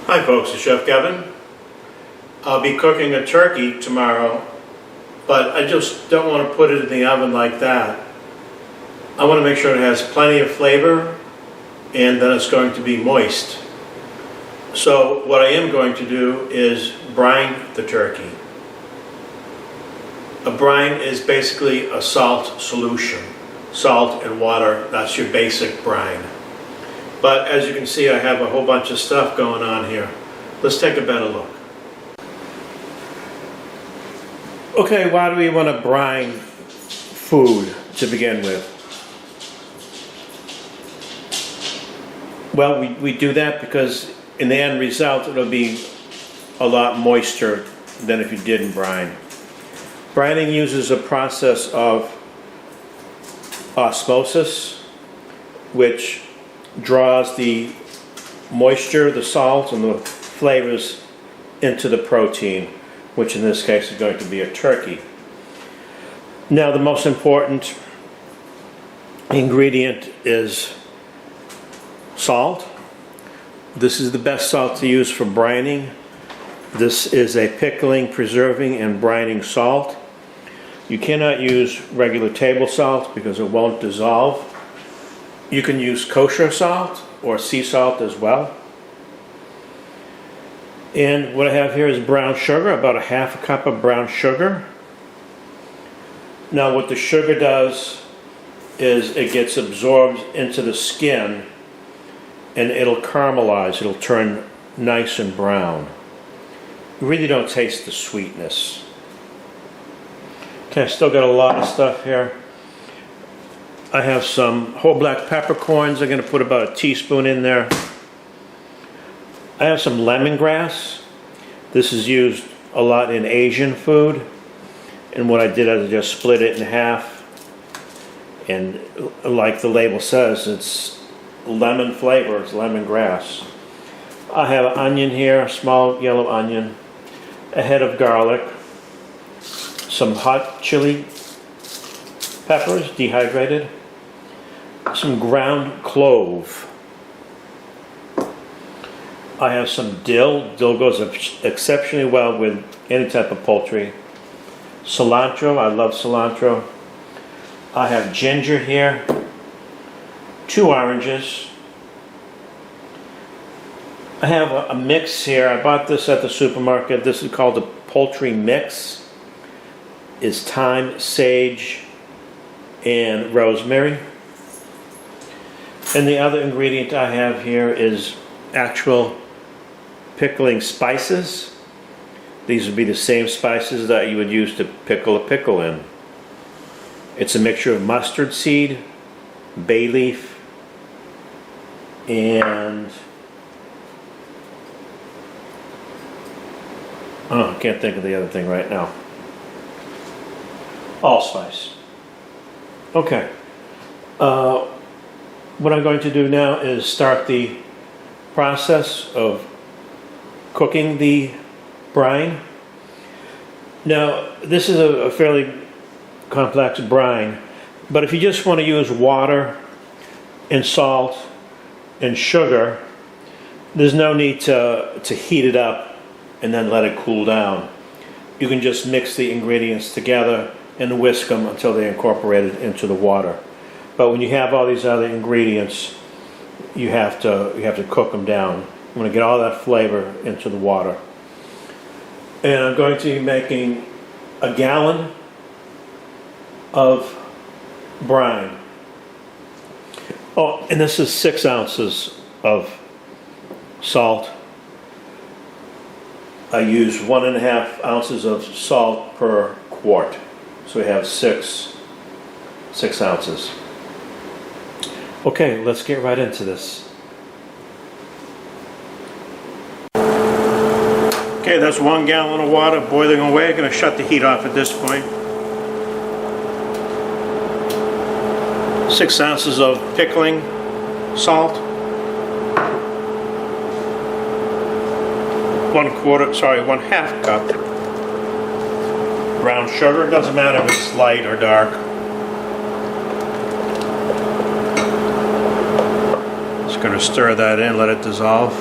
Hi folks, it's Chef Kevin. I'll be cooking a turkey tomorrow, but I just don't want to put it in the oven like that. I want to make sure it has plenty of flavor and then it's going to be moist. So what I am going to do is brine the turkey. A brine is basically a salt solution. Salt and water, that's your basic brine. But as you can see, I have a whole bunch of stuff going on here. Let's take a better look. Okay, why do we want to brine food to begin with? Well, we do that because in the end result it'll be a lot moister than if you didn't brine. Brining uses a process of osmosis, which draws the moisture, the salt, and the flavors into the protein, which in this case is going to be a turkey. Now, the most important ingredient is salt. This is the best salt to use for brining. This is a pickling, preserving, and brining salt. You cannot use regular table salt because it won't dissolve. You can use kosher salt or sea salt as well. And what I have here is brown sugar, about a half a cup of brown sugar. Now what the sugar does is it gets absorbed into the skin and it'll caramelize, it'll turn nice and brown. You really don't taste the sweetness. Okay, I still got a lot of stuff here. I have some whole black peppercorns. I'm going to put about a teaspoon in there. I have some lemongrass. This is used a lot in Asian food. And what I did is I just split it in half. And like the label says, it's lemon flavor, it's lemongrass. I have an onion here, a small yellow onion, a head of garlic, some hot chili peppers, dehydrated, some ground clove. I have some dill. Dill goes exceptionally well with any type of poultry. Cilantro, I love cilantro. I have ginger here, 2 oranges. I have a mix here. I bought this at the supermarket. This is called a poultry mix. It's thyme, sage, and rosemary. And the other ingredient I have here is actual pickling spices. These would be the same spices that you would use to pickle a pickle in. It's a mixture of mustard seed, bay leaf, and I can't think of the other thing right now. Allspice. Okay. What I'm going to do now is start the process of cooking the brine. Now, this is a fairly complex brine, but if you just want to use water and salt and sugar, there's no need to heat it up and then let it cool down. You can just mix the ingredients together and whisk them until they're incorporated into the water. But when you have all these other ingredients, you have to cook them down. I'm going to get all that flavor into the water. And I'm going to be making a gallon of brine. Oh, and this is 6 ounces of salt. I use 1.5 ounces of salt per quart. So we have 6 ounces. Okay, let's get right into this. Okay, that's 1 gallon of water boiling away. I'm going to shut the heat off at this point. 6 ounces of pickling salt. 1/2 cup brown sugar. It doesn't matter if it's light or dark. Just going to stir that in, let it dissolve.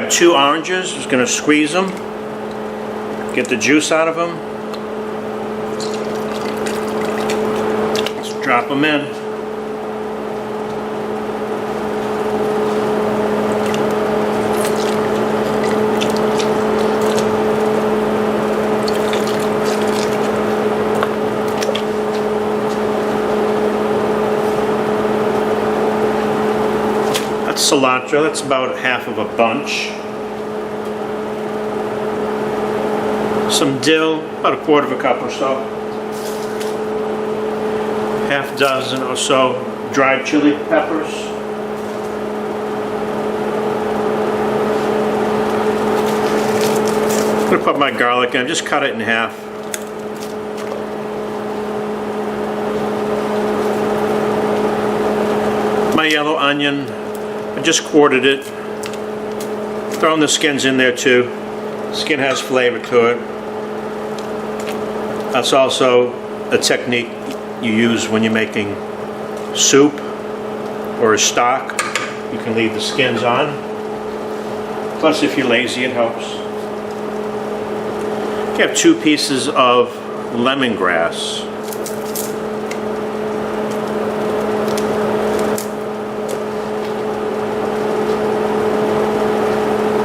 have 2 oranges. Just going to squeeze them, get the juice out of them. Let's drop them in. Cilantro, that's about half of a bunch. Some dill, about a quarter of a cup or so. Half dozen or so dried chili peppers. I'm going to put my garlic in, just cut it in half. My yellow onion, I just quartered it. Throwing the skins in there too. Skin has flavor to it. That's also a technique you use when you're making soup or a stock. You can leave the skins on. Plus, if you're lazy, it helps. You have 2 pieces of lemongrass.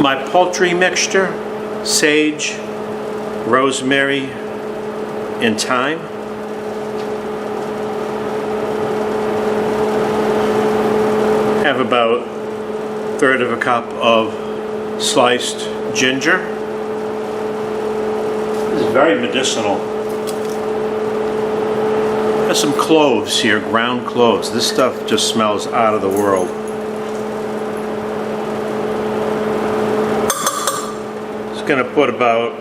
My poultry mixture, sage, rosemary, and thyme. Have about 1/3 of a cup of sliced ginger. This is very medicinal. There's some cloves here, ground cloves. This stuff just smells out of the world. Going to put about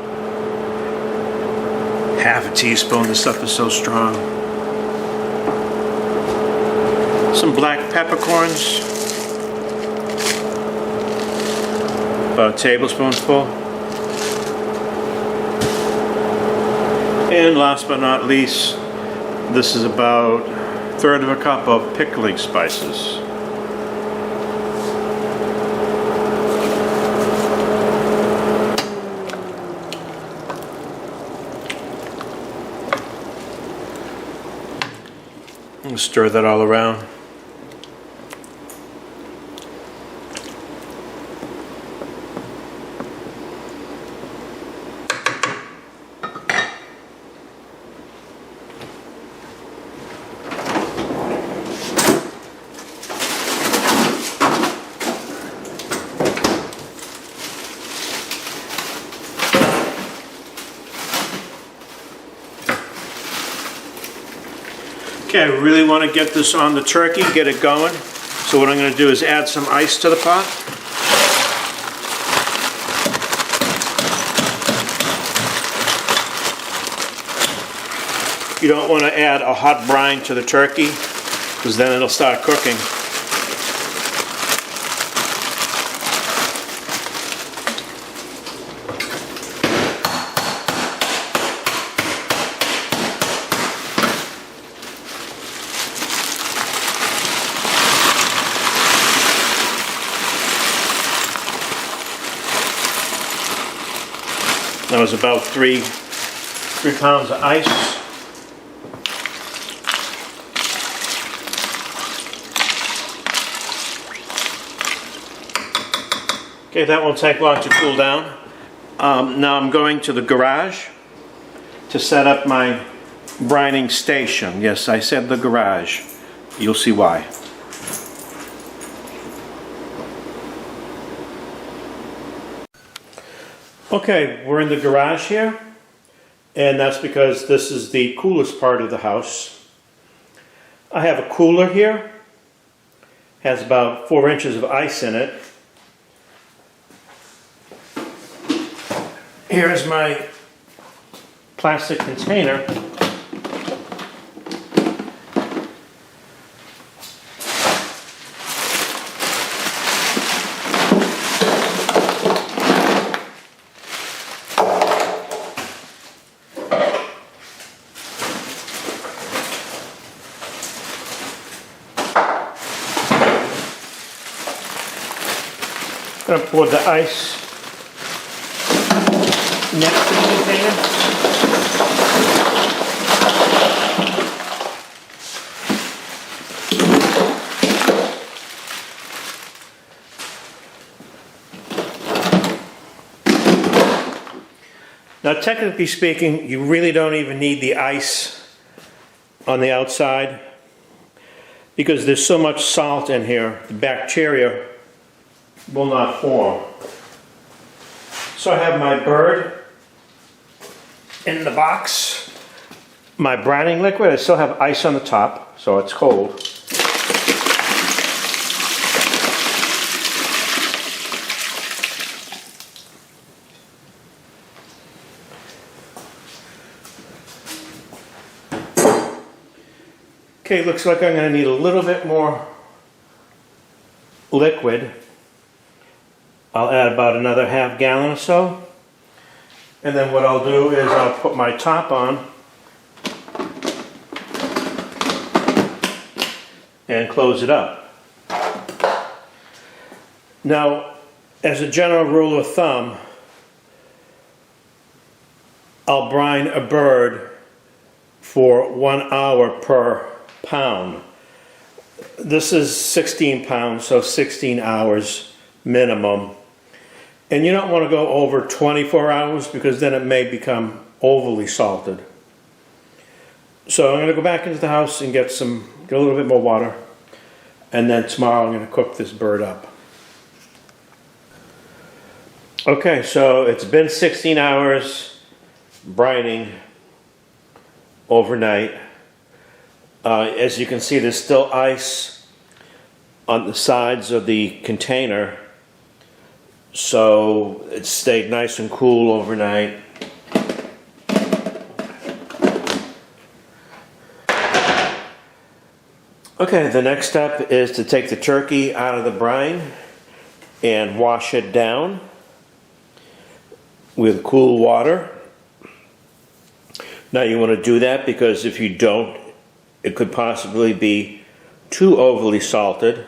half a teaspoon. This stuff is so strong. Some black peppercorns, about a tablespoonful. And last but not least, this is about 1/3 of a cup of pickling spices. Stir that all around. Okay, I really want to get this on the turkey, get it going. So what I'm going to do is add some ice to the pot. You don't want to add a hot brine to the turkey because then it'll start cooking. That was about 3 pounds of ice. Okay, that won't take long to cool down. Now I'm going to the garage to set up my brining station. Yes, I said the garage. You'll see why. Okay, we're in the garage here, and that's because this is the coolest part of the house. I have a cooler here, has about 4 inches of ice in it. Here's my plastic container. I'm going to pour the ice next to the container. Now, technically speaking, you really don't even need the ice on the outside because there's so much salt in here, the bacteria will not form. So I have my bird in the box, my brining liquid. I still have ice on the top, so it's cold. Okay, looks like I'm going to need a little bit more liquid. I'll add about another half gallon or so. And then what I'll do is I'll put my top on and close it up. Now, as a general rule of thumb, I'll brine a bird for 1 hour per pound. This is 16 pounds, so 16 hours minimum. And you don't want to go over 24 hours because then it may become overly salted. So I'm going to go back into the house and get a little bit more water. And then tomorrow I'm going to cook this bird up. Okay, so it's been 16 hours brining overnight. As you can see, there's still ice on the sides of the container, so it stayed nice and cool overnight. Okay, the next step is to take the turkey out of the brine and wash it down with cool water. Now you want to do that because if you don't, it could possibly be too overly salted.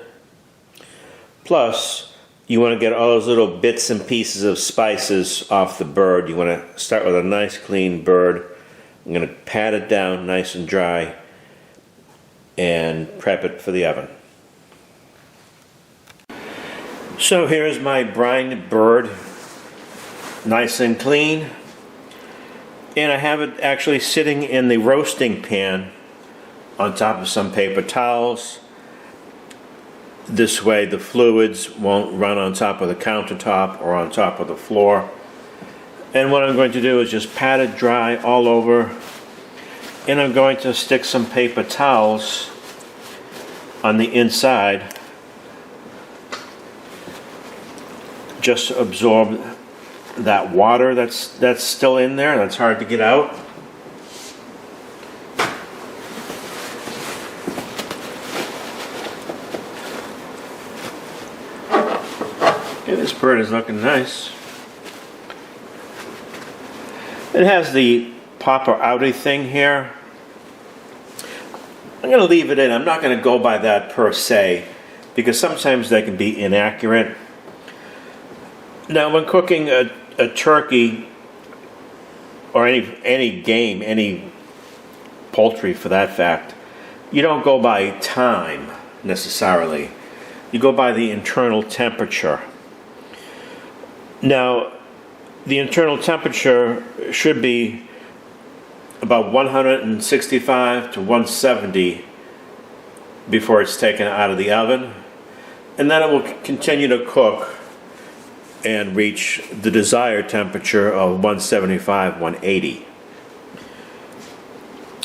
Plus, you want to get all those little bits and pieces of spices off the bird. You want to start with a nice clean bird. I'm going to pat it down nice and dry and prep it for the oven. So here's my brined bird, nice and clean. And I have it actually sitting in the roasting pan on top of some paper towels. This way the fluids won't run on top of the countertop or on top of the floor. And what I'm going to do is just pat it dry all over, and I'm going to stick some paper towels on the inside just to absorb that water that's still in there, that's hard to get out. Okay, this bird is looking nice. It has the popper outy thing here. I'm going to leave it in. I'm not going to go by that per se because sometimes they can be inaccurate. Now when cooking a turkey or any game, any poultry for that fact, you don't go by time necessarily. You go by the internal temperature. Now, the internal temperature should be about 165 to 170 before it's taken out of the oven, and then it will continue to cook and reach the desired temperature of 175, 180.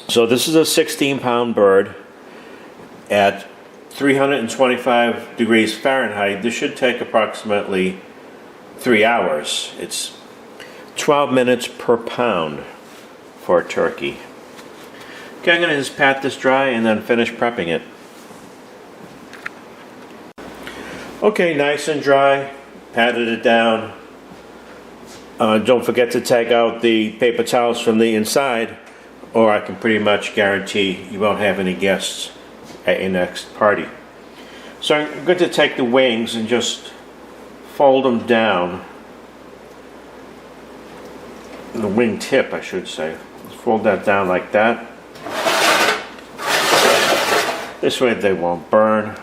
So this is a 16-pound bird at 325 degrees Fahrenheit. This should take approximately 3 hours. It's 12 minutes per pound for a turkey. Okay, I'm going to just pat this dry and then finish prepping it. Okay, nice and dry. Patted it down. Don't forget to take out the paper towels from the inside, or I can pretty much guarantee you won't have any guests at your next party. So I'm going to take the wings and just fold them down. The wing tip, I should say. Let's fold that down like that. This way they won't burn.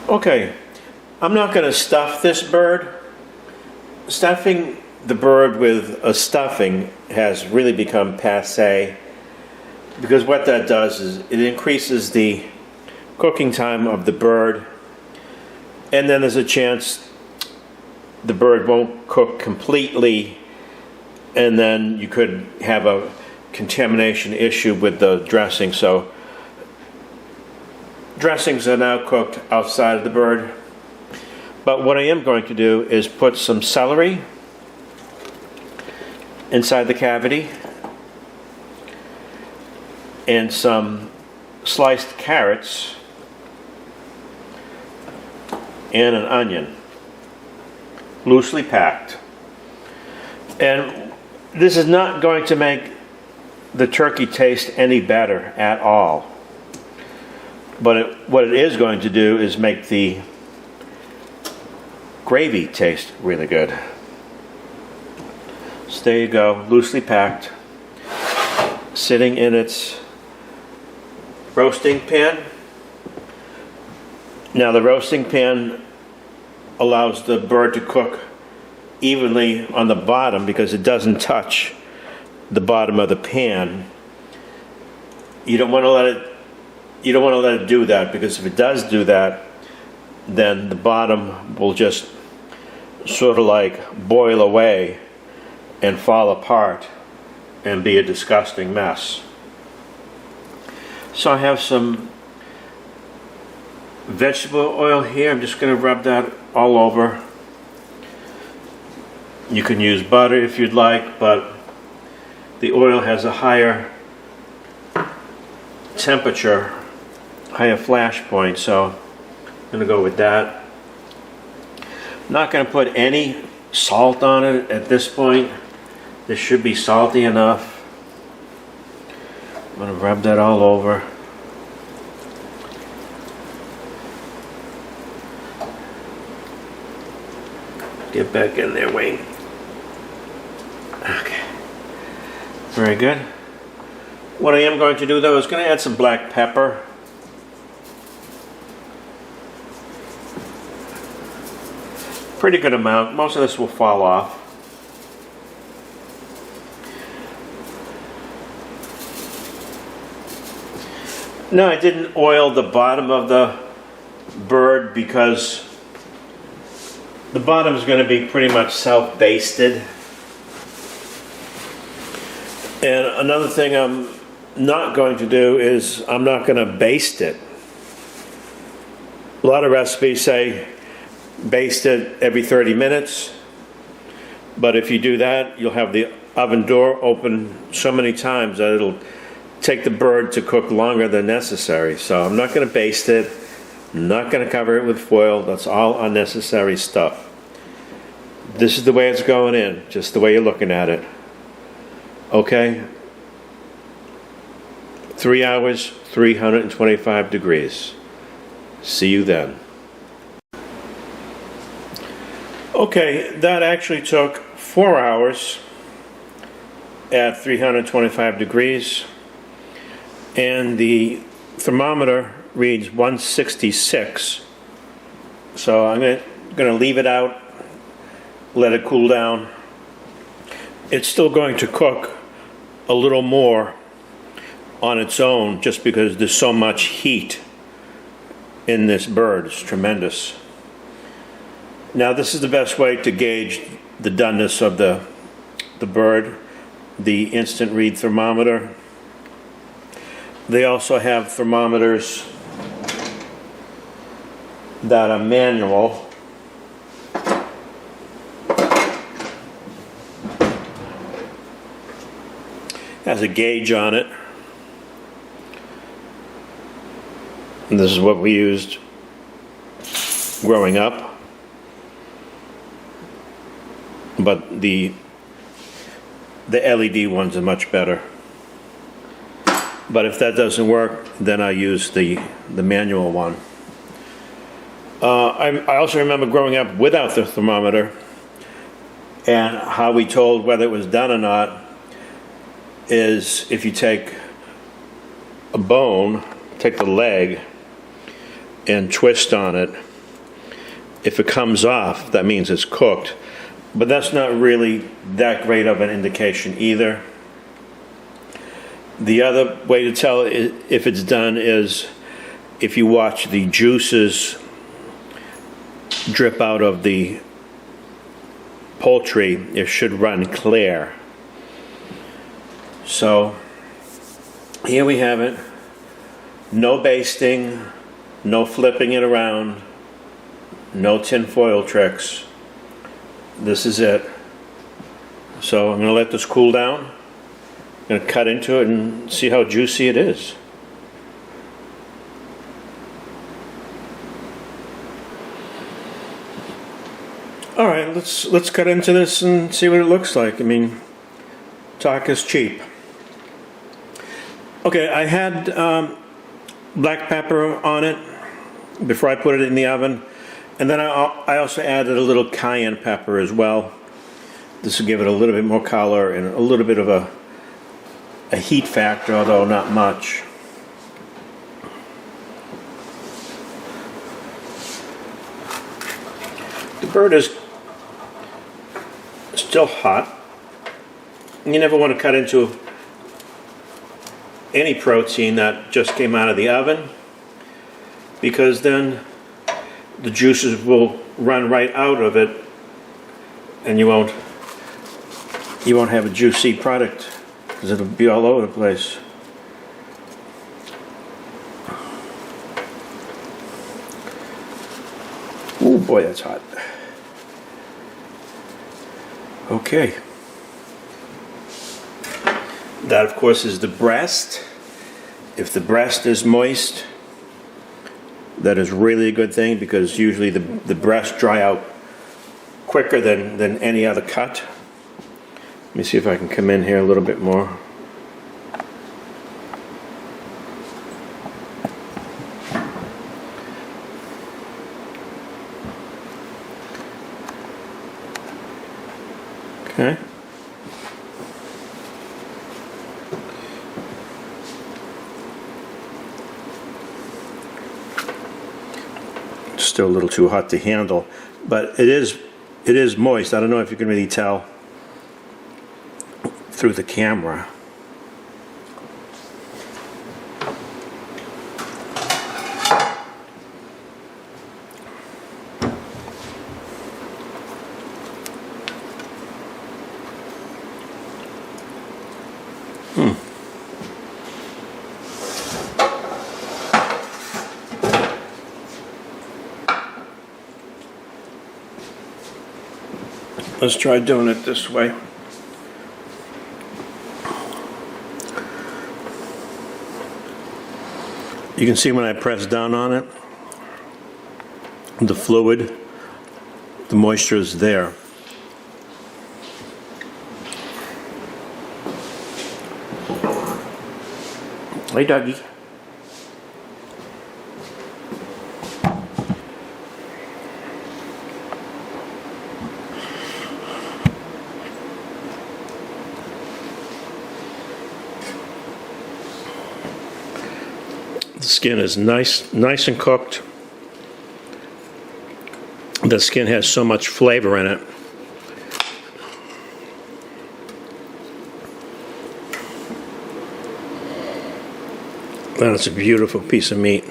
Okay, I'm not going to stuff this bird. Stuffing the bird with a stuffing has really become passé, because what that does is it increases the cooking time of the bird, and then there's a chance the bird won't cook completely, and then you could have a contamination issue with the dressing. So dressings are now cooked outside of the bird. But what I am going to do is put some celery inside the cavity and some sliced carrots and an onion, loosely packed. And this is not going to make the turkey taste any better at all. But what it is going to do is make the gravy taste really good. So there you go, loosely packed, sitting in its roasting pan. Now the roasting pan allows the bird to cook evenly on the bottom because it doesn't touch the bottom of the pan. You don't want to let it do that, because if it does do that, then the bottom will just sort of like boil away and fall apart and be a disgusting mess. So I have some vegetable oil here. I'm just going to rub that all over. You can use butter if you'd like, but the oil has a higher temperature, higher flash point, so I'm going to go with that. I'm not going to put any salt on it at this point. This should be salty enough. I'm going to rub that all over. Get back in there, Wayne. Okay. Very good. What I am going to do though is going to add some black pepper. Pretty good amount. Most of this will fall off. No, I didn't oil the bottom of the bird because the bottom is going to be pretty much self-basted. And another thing I'm not going to do is I'm not going to baste it. A lot of recipes say baste it every 30 minutes. But if you do that, you'll have the oven door open so many times that it'll take the bird to cook longer than necessary. So I'm not going to baste it. I'm not going to cover it with foil. That's all unnecessary stuff. This is the way it's going in, just the way you're looking at it. Okay? 3 hours, 325 degrees. See you then. Okay, that actually took 4 hours at 325 degrees. And the thermometer reads 166. So I'm going to leave it out, let it cool down. It's still going to cook a little more on its own just because there's so much heat in this bird. It's tremendous. Now this is the best way to gauge the doneness of the bird, the instant read thermometer. They also have thermometers that are manual. Has a gauge on it. And this is what we used growing up. But the the LED ones are much better. But if that doesn't work, then I use the manual one. I also remember growing up without the thermometer, and how we told whether it was done or not is if you take a bone, take the leg, and twist on it. If it comes off, that means it's cooked. But that's not really that great of an indication either. The other way to tell if it's done is if you watch the juices drip out of the poultry, it should run clear. So here we have it. No basting, no flipping it around, no tin foil tricks. This is it. So I'm going to let this cool down. I'm going to cut into it and see how juicy it is. All right, let's cut into this and see what it looks like. I mean, talk is cheap. Okay, I had black pepper on it before I put it in the oven, and then I also added a little cayenne pepper as well. This will give it a little bit more color and a little bit of a heat factor, although not much. The bird is still hot. You never want to cut into any protein that just came out of the oven, because then the juices will run right out of it and you won't have a juicy product, because it'll be all over the place. Oh boy, that's hot. Okay. That, of course, is the breast. If the breast is moist, that is really a good thing, because usually the breasts dry out quicker than any other cut. Let me see if I can come in here a little bit more. Okay. Still a little too hot to handle, but it is moist. I don't know if you can really tell through the camera. Let's try doing it this way. You can see when I press down on it, the fluid, the moisture is there. Hey, doggy. The skin is nice and cooked. The skin has so much flavor in it. And it's a beautiful piece of meat.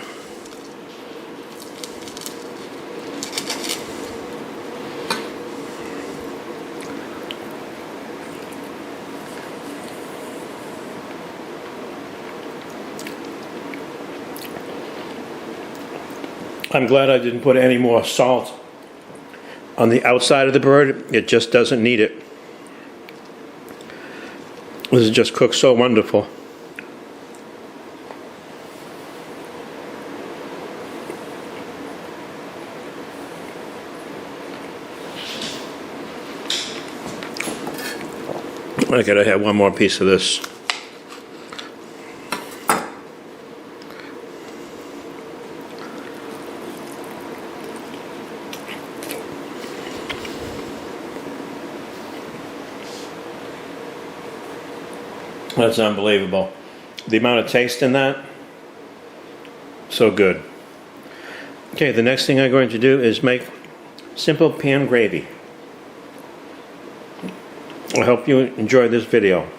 I'm glad I didn't put any more salt on the outside of the bird. It just doesn't need it. This is just cooked so wonderful. I gotta have one more piece of this. That's unbelievable. The amount of taste in that, so good. Okay, the next thing I'm going to do is make simple pan gravy. I hope you enjoy this video.